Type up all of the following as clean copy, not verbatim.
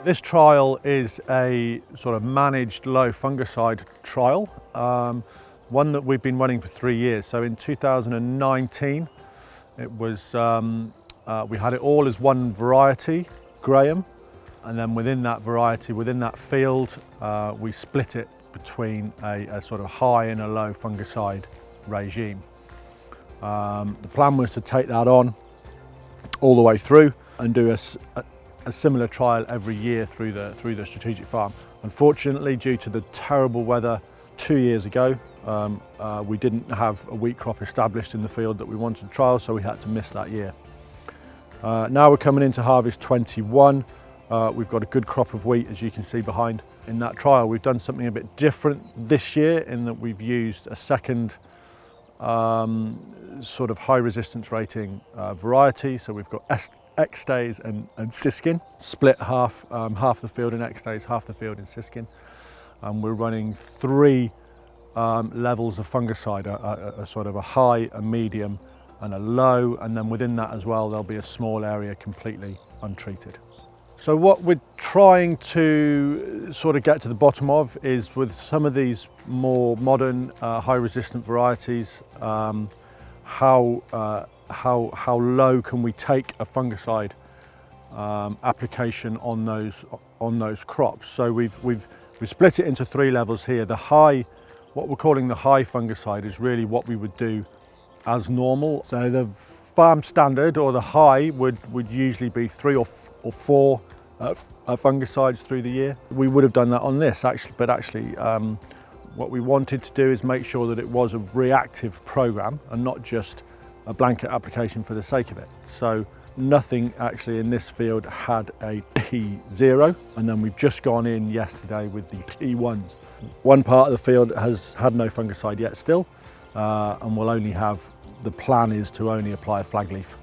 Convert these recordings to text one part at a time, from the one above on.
This trial is a sort of managed low fungicide trial, one that we've been running for 3 years. So in 2019, it was we had it all as one variety, Graham, and then within that variety, within that field, we split it between a sort of high and a low fungicide regime. The plan was to take that on all the way through and do a similar trial every year through the strategic farm. Unfortunately, due to the terrible weather 2 years ago, we didn't have a wheat crop established in the field that we wanted to trial, so we had to miss that year. Now we're coming into harvest 21. We've got a good crop of wheat, as you can see behind. In that trial, we've done something a bit different this year in that we've used a second sort of high resistance rating variety. So we've got X-Days and Siskin, split half the field in X-Days, half the field in Siskin. And we're running 3 levels of fungicide, a sort of a high, a medium and a low, and then within that as well there'll be a small area completely untreated. So what we're trying to sort of get to the bottom of is, with some of these more modern high resistant varieties, how low can we take a fungicide application on those crops. So we've split it into 3 levels here. The high, what we're calling the high fungicide, is really what we would do as normal. So the farm standard, or the high, would usually be 3 or 4 fungicides through the year. We would have done that on this actually, but what we wanted to do is make sure that it was a reactive program and not just a blanket application for the sake of it. So nothing actually in this field had a P0, and then we've just gone in yesterday with the P1s. One part of the field has had no fungicide yet still, and we'll only have, the plan is to only apply a flag leaf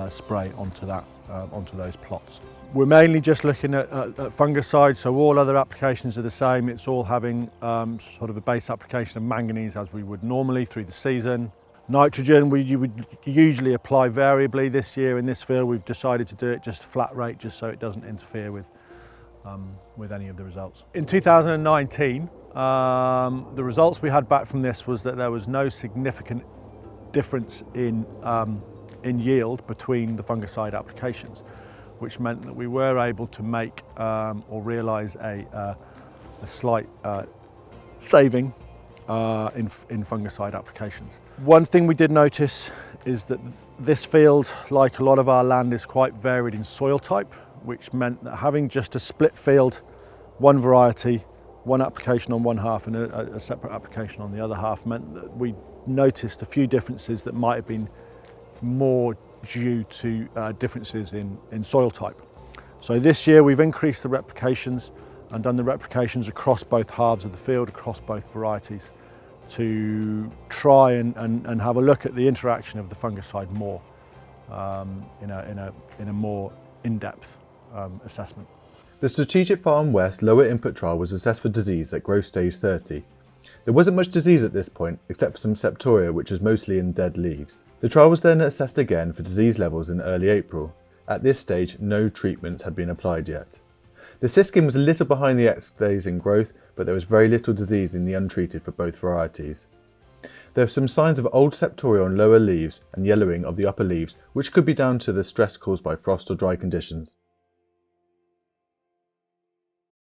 spray onto those plots. We're mainly just looking at fungicide, so all other applications are the same. It's all having sort of a base application of manganese as we would normally through the season. Nitrogen, you would usually apply variably. This year in this field we've decided to do it just flat rate, just so it doesn't interfere with any of the results. In 2019, the results we had back from this was that there was no significant difference in yield between the fungicide applications, which meant that we were able to make or realise a slight saving in fungicide applications. One thing we did notice is that this field, like a lot of our land, is quite varied in soil type, which meant that having just a split field, one variety, one application on one half and a separate application on the other half, meant that we noticed a few differences that might have been more due to differences in soil type. So this year we've increased the replications and done the replications across both halves of the field, across both varieties, to try and have a look at the interaction of the fungicide more in a more in-depth assessment. The Strategic Farm West lower input trial was assessed for disease at growth stage 30. There wasn't much disease at this point, except for some septoria, which was mostly in dead leaves. The trial was then assessed again for disease levels in early April. At this stage, no treatments had been applied yet. The Siskin was a little behind the X-Days in growth, but there was very little disease in the untreated for both varieties. There were some signs of old septoria on lower leaves and yellowing of the upper leaves, which could be down to the stress caused by frost or dry conditions.